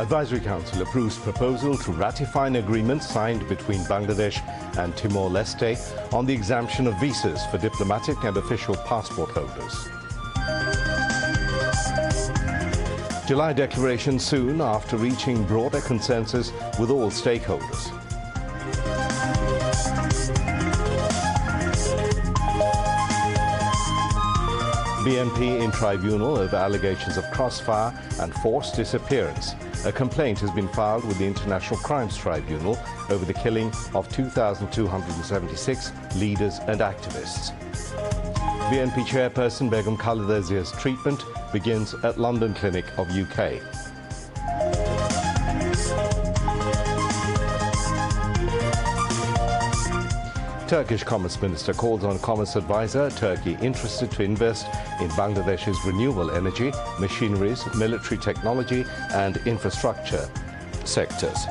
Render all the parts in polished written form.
Advisory Council approves proposal to ratify an agreement signed between Bangladesh and Timor-Leste on the exemption of visas for diplomatic and official passport holders. July declaration soon after reaching broader consensus with all stakeholders. BNP in tribunal over allegations of crossfire and forced disappearance. A complaint has been filed with the International Crimes Tribunal over the killing of 2,276 leaders and activists. BNP chairperson Begum Khaleda Zia's treatment begins at London Clinic of UK. Turkish Commerce Minister calls on Commerce Advisor Turkey interested to invest in Bangladesh's renewable energy, machineries, military technology and infrastructure sectors.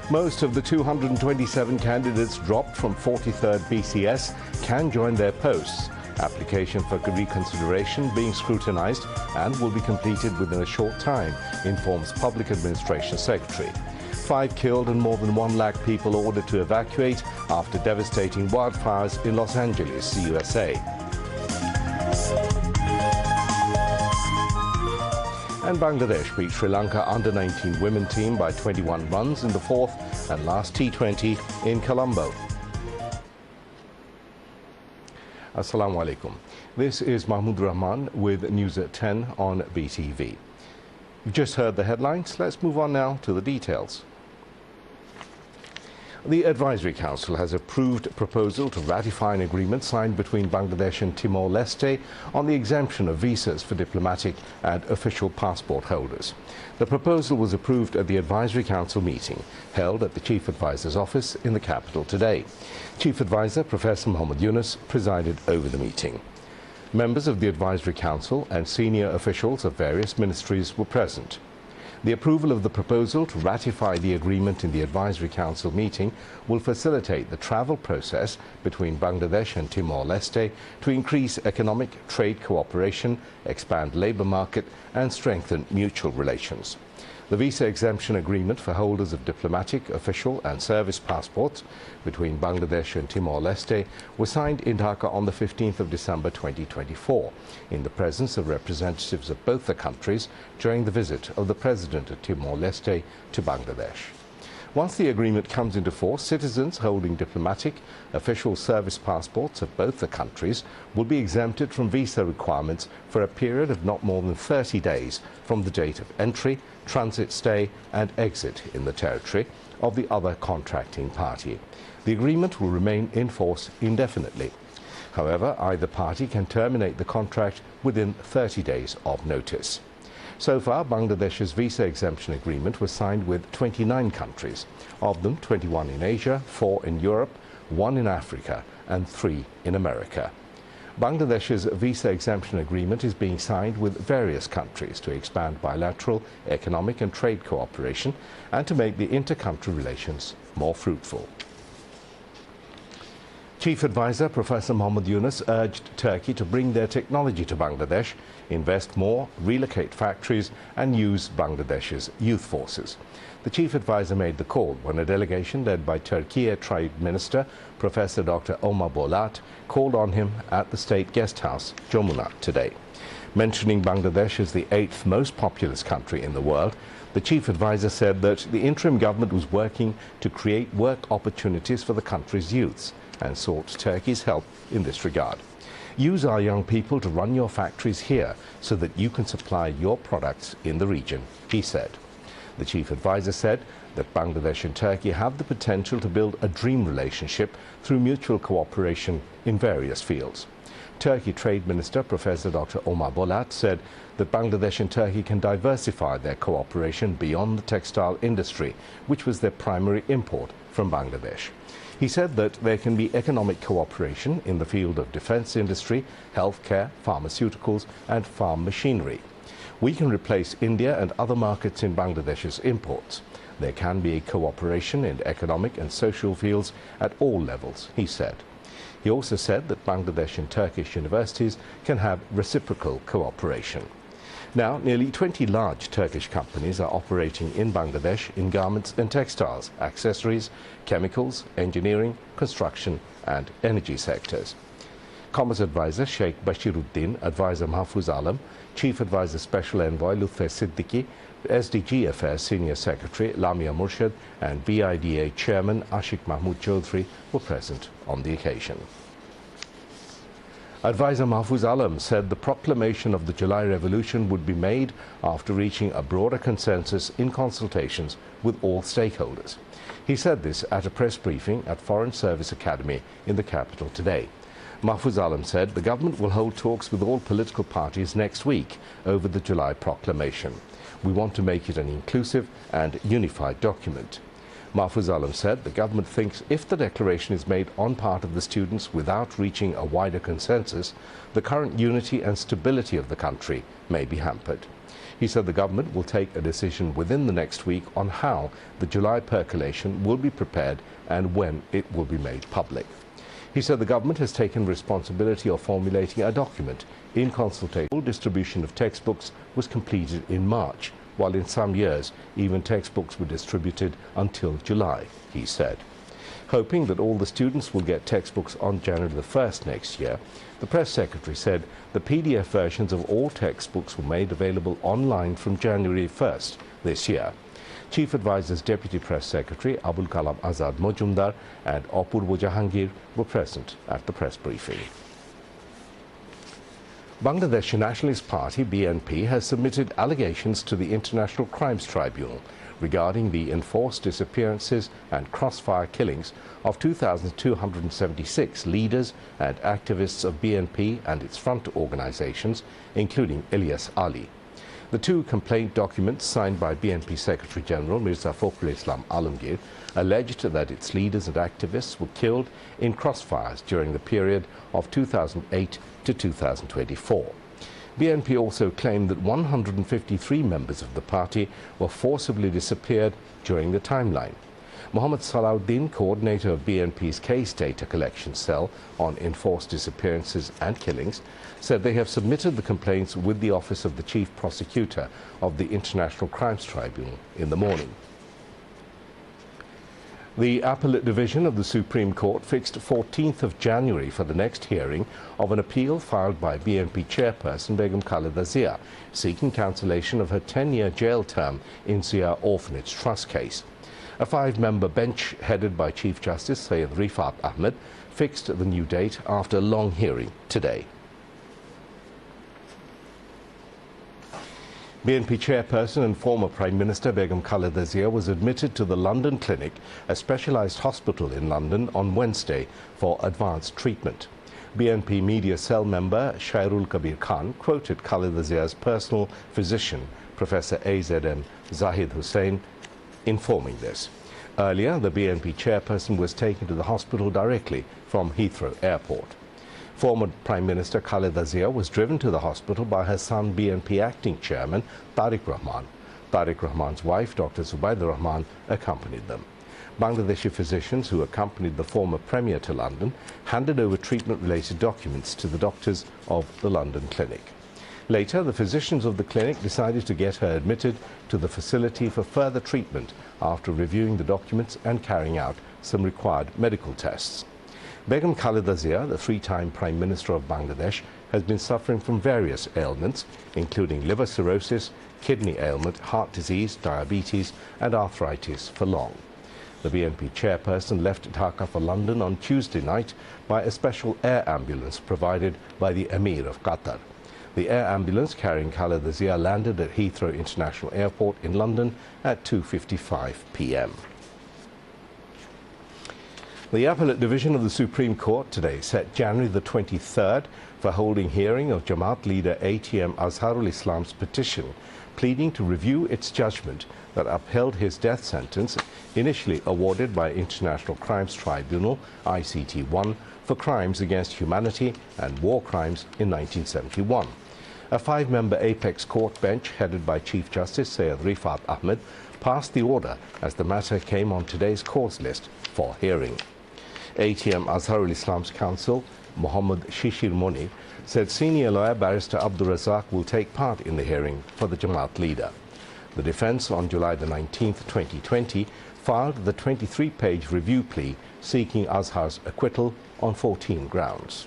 Most of the 227 candidates dropped from 43rd BCS can join their posts. Application for reconsideration being scrutinized and will be completed within a short time, informs Public Administration Secretary. 5 killed and more than 1 lakh people ordered to evacuate after devastating wildfires in Los Angeles, USA. And Bangladesh beat Sri Lanka under-19 women team by 21 runs in the fourth and last T20 in Colombo. Assalamu alaikum. This is Mahmoud Rahman with News at 10 on BTV. You've just heard the headlines. Let's move on now to the details. The Advisory Council has approved a proposal to ratify an agreement signed between Bangladesh and Timor-Leste on the exemption of visas for diplomatic and official passport holders. The proposal was approved at the Advisory Council meeting held at the Chief Advisor's office in the capital today. Chief Advisor Professor Muhammad Yunus presided over the meeting. Members of the Advisory Council and senior officials of various ministries were present. The approval of the proposal to ratify the agreement in the Advisory Council meeting will facilitate the travel process between Bangladesh and Timor-Leste to increase economic trade cooperation, expand labour market and strengthen mutual relations. The visa exemption agreement for holders of diplomatic, official and service passports between Bangladesh and Timor-Leste was signed in Dhaka on the 15th of December 2024 in the presence of representatives of both the countries during the visit of the President of Timor-Leste to Bangladesh. Once the agreement comes into force, citizens holding diplomatic, official service passports of both the countries will be exempted from visa requirements for a period of not more than 30 days from the date of entry, transit stay and exit in the territory of the other contracting party. The agreement will remain in force indefinitely. However, either party can terminate the contract within 30 days of notice. So far, Bangladesh's visa exemption agreement was signed with 29 countries, of them 21 in Asia, 4 in Europe, 1 in Africa and 3 in America. Bangladesh's visa exemption agreement is being signed with various countries to expand bilateral, economic and trade cooperation and to make the inter-country relations more fruitful. Chief Advisor Professor Muhammad Yunus urged Turkey to bring their technology to Bangladesh, invest more, relocate factories and use Bangladesh's youth forces. The Chief Advisor made the call when a delegation led by Turkey Trade Minister Professor Dr. Omar Bolat called on him at the State Guest House, Jamuna, today. Mentioning Bangladesh as the 8th most populous country in the world, the Chief Advisor said that the interim government was working to create work opportunities for the country's youths and sought Turkey's help in this regard. Use our young people to run your factories here so that you can supply your products in the region, he said. The Chief Advisor said that Bangladesh and Turkey have the potential to build a dream relationship through mutual cooperation in various fields. Turkey Trade Minister Professor Dr. Omar Bolat said that Bangladesh and Turkey can diversify their cooperation beyond the textile industry, which was their primary import from Bangladesh. He said that there can be economic cooperation in the field of defense industry, healthcare, pharmaceuticals and farm machinery. We can replace India and other markets in Bangladesh's imports. There can be a cooperation in economic and social fields at all levels, he said. He also said that Bangladesh and Turkish universities can have reciprocal cooperation. Now, nearly 20 large Turkish companies are operating in Bangladesh in garments and textiles, accessories, chemicals, engineering, construction and energy sectors. Commerce Advisor Sheikh Bashiruddin, Advisor Mahfuz Alam, Chief Advisor Special Envoy Lutfi Siddiqui, SDG Affairs Senior Secretary Lamia Murshid and BIDA Chairman Ashik Mahmood Chaudhry were present on the occasion. Advisor Mahfuz Alam said the proclamation of the July Revolution would be made after reaching a broader consensus in consultations with all stakeholders. He said this at a press briefing at Foreign Service Academy in the capital today. Mahfuz Alam said the government will hold talks with all political parties next week over the July proclamation. We want to make it an inclusive and unified document. Mahfuz Alam said the government thinks if the declaration is made on part of the students without reaching a wider consensus, the current unity and stability of the country may be hampered. He said the government will take a decision within the next week on how the July percolation will be prepared and when it will be made public. He said the government has taken responsibility of formulating a document in consultation. Full distribution of textbooks was completed in March, while in some years even textbooks were distributed until July, he said. Hoping that all the students will get textbooks on January the 1st next year, the press secretary said the PDF versions of all textbooks were made available online from January 1st this year. Chief Advisor's Deputy Press Secretary Abul Kalam Azad Mojumdar and Apurvo Jahangir were present at the press briefing. Bangladesh Nationalist Party BNP has submitted allegations to the International Crimes Tribunal regarding the enforced disappearances and crossfire killings of 2,276 leaders and activists of BNP and its front organizations, including Ilyas Ali. The two complaint documents signed by BNP Secretary General Mirza Fakhrul Islam Alamgir alleged that its leaders and activists were killed in crossfires during the period of 2008 to 2024. BNP also claimed that 153 members of the party were forcibly disappeared during the timeline. Mohammed Salahuddin, coordinator of BNP's case data collection cell on enforced disappearances and killings, said they have submitted the complaints with the Office of the Chief Prosecutor of the International Crimes Tribunal in the morning. The Appellate Division of the Supreme Court fixed 14th of January for the next hearing of an appeal filed by BNP chairperson Begum Khaleda Zia, seeking cancellation of her 10-year jail term in Zia Orphanage Trust case. A 5-member bench headed by Chief Justice Syed Rifat Ahmed fixed the new date after a long hearing today. BNP chairperson and former Prime Minister Begum Khaleda Zia was admitted to the London Clinic, a specialised hospital in London, on Wednesday for advanced treatment. BNP media cell member Shairul Kabir Khan quoted Khaleda Zia's personal physician, Professor AZM Zahid Hussain, informing this. Earlier, the BNP chairperson was taken to the hospital directly from Heathrow Airport. Former Prime Minister Khaleda Zia was driven to the hospital by her son, BNP acting chairman Tariq Rahman. Tariq Rahman's wife, Dr. Zubaida Rahman, accompanied them. Bangladeshi physicians who accompanied the former Premier to London handed over treatment-related documents to the doctors of the London clinic. Later, the physicians of the clinic decided to get her admitted to the facility for further treatment after reviewing the documents and carrying out some required medical tests. Begum Khaleda Zia, the 3-time Prime Minister of Bangladesh, has been suffering from various ailments, including liver cirrhosis, kidney ailment, heart disease, diabetes and arthritis for long. The BNP chairperson left Dhaka for London on Tuesday night by a special air ambulance provided by the Emir of Qatar. The air ambulance carrying Khaleda Zia landed at Heathrow International Airport in London at 2:55 p.m. The Appellate Division of the Supreme Court today set January the 23rd for holding hearing of Jamaat leader ATM Azharul Islam's petition pleading to review its judgment that upheld his death sentence initially awarded by International Crimes Tribunal ICT1 for crimes against humanity and war crimes in 1971. A 5-member apex court bench headed by Chief Justice Syed Rifat Ahmed passed the order as the matter came on today's cause list for hearing. ATM Azharul Islam's counsel, Mohammad Shishir Moni, said senior lawyer Barrister Abdul Razak will take part in the hearing for the Jamaat leader. The defence on July the 19th, 2020, filed the 23-page review plea seeking Azhar's acquittal on 14 grounds.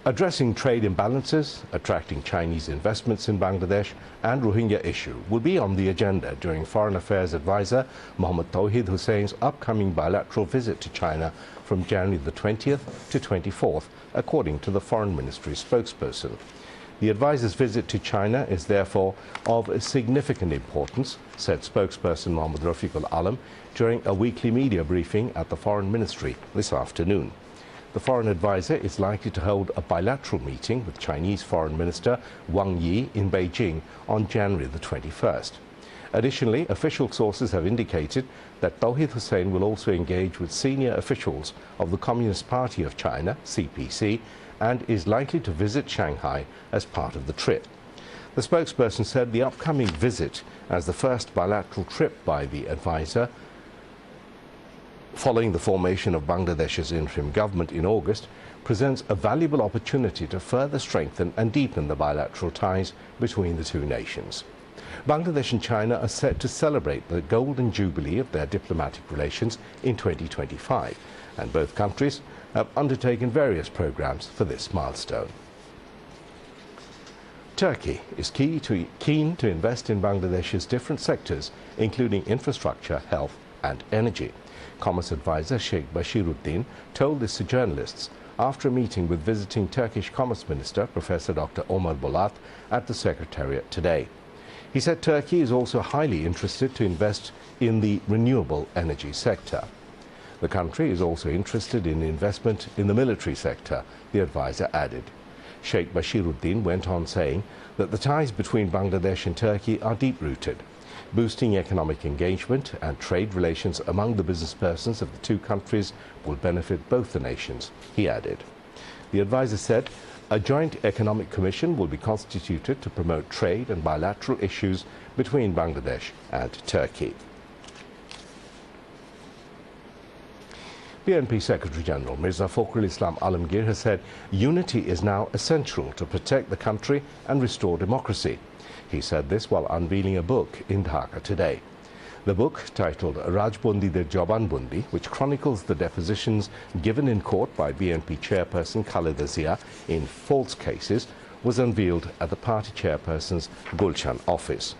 Addressing trade imbalances, attracting Chinese investments in Bangladesh and Rohingya issue will be on the agenda during Foreign Affairs Advisor Mohammad Tawhid Hussein's upcoming bilateral visit to China from January the 20th to 24th, according to the Foreign Ministry spokesperson. The advisor's visit to China is therefore of significant importance, said spokesperson Mohammad Rafiqul Alam during a weekly media briefing at the Foreign Ministry this afternoon. The foreign advisor is likely to hold a bilateral meeting with Chinese Foreign Minister Wang Yi in Beijing on January the 21st. Additionally, official sources have indicated that Tawhid Hussein will also engage with senior officials of the Communist Party of China, CPC, and is likely to visit Shanghai as part of the trip. The spokesperson said the upcoming visit, as the first bilateral trip by the advisor following the formation of Bangladesh's interim government in August, presents a valuable opportunity to further strengthen and deepen the bilateral ties between the two nations. Bangladesh and China are set to celebrate the golden jubilee of their diplomatic relations in 2025, and both countries have undertaken various programs for this milestone. Turkey is keen to invest in Bangladesh's different sectors, including infrastructure, health and energy. Commerce advisor Sheikh Bashiruddin told this to journalists after a meeting with visiting Turkish Commerce Minister Professor Dr. Omar Bolat at the Secretariat today. He said Turkey is also highly interested to invest in the renewable energy sector. The country is also interested in investment in the military sector, the advisor added. Sheikh Bashiruddin went on saying that the ties between Bangladesh and Turkey are deep-rooted. Boosting economic engagement and trade relations among the businesspersons of the two countries will benefit both the nations, he added. The advisor said a joint economic commission will be constituted to promote trade and bilateral issues between Bangladesh and Turkey. BNP Secretary-General Mirza Fakhrul Islam Alamgir has said unity is now essential to protect the country and restore democracy. He said this while unveiling a book in Dhaka today. The book, titled Rajbondider Jabanbandi, which chronicles the depositions given in court by BNP chairperson Khaleda Zia in false cases, was unveiled at the party chairperson's Gulshan office.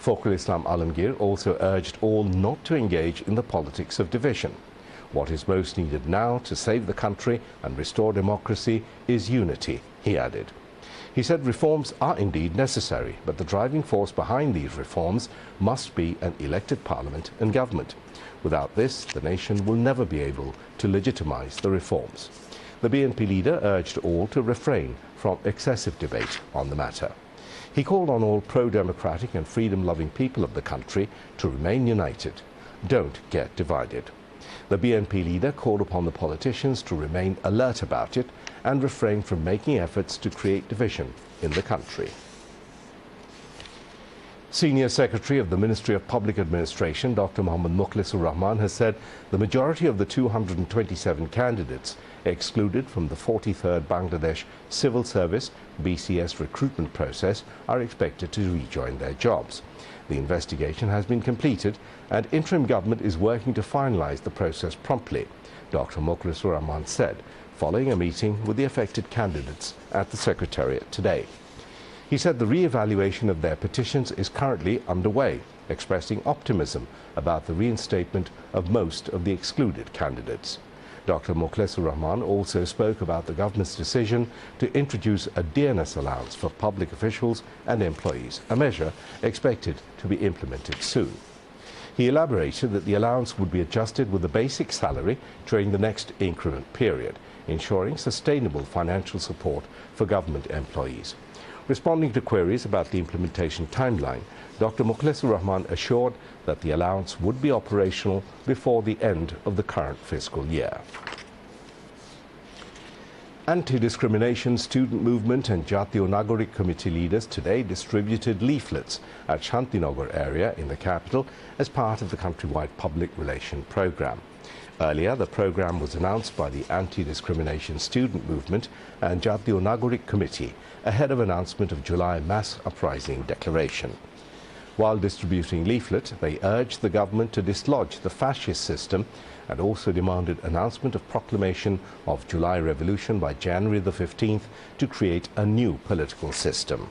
Fakhrul Islam Alamgir also urged all not to engage in the politics of division. What is most needed now to save the country and restore democracy is unity, he added. He said reforms are indeed necessary, but the driving force behind these reforms must be an elected parliament and government. Without this, the nation will never be able to legitimize the reforms. The BNP leader urged all to refrain from excessive debate on the matter. He called on all pro-democratic and freedom-loving people of the country to remain united. Don't get divided. The BNP leader called upon the politicians to remain alert about it and refrain from making efforts to create division in the country. Senior Secretary of the Ministry of Public Administration, Dr. Mohammad Mukhlisur Rahman, has said the majority of the 227 candidates excluded from the 43rd Bangladesh Civil Service BCS recruitment process are expected to rejoin their jobs. The investigation has been completed and interim government is working to finalize the process promptly, Dr. Mukhlisur Rahman said, following a meeting with the affected candidates at the Secretariat today. He said the re-evaluation of their petitions is currently underway, expressing optimism about the reinstatement of most of the excluded candidates. Dr. Mukhlisur Rahman also spoke about the government's decision to introduce a dearness allowance for public officials and employees, a measure expected to be implemented soon. He elaborated that the allowance would be adjusted with the basic salary during the next increment period, ensuring sustainable financial support for government employees. Responding to queries about the implementation timeline, Dr. Mukhlisur Rahman assured that the allowance would be operational before the end of the current fiscal year. Anti-discrimination student movement and Jatiyo Nagorik Committee leaders today distributed leaflets at Shantinagar area in the capital as part of the countrywide public relation program. Earlier, the programme was announced by the Anti-Discrimination Student Movement and Jatiyo Nagorik Committee ahead of announcement of July mass uprising declaration. While distributing leaflet, they urged the government to dislodge the fascist system and also demanded announcement of proclamation of July Revolution by January the 15th to create a new political system.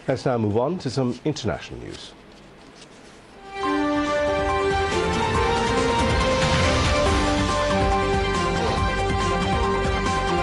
Let's now move on to some international news.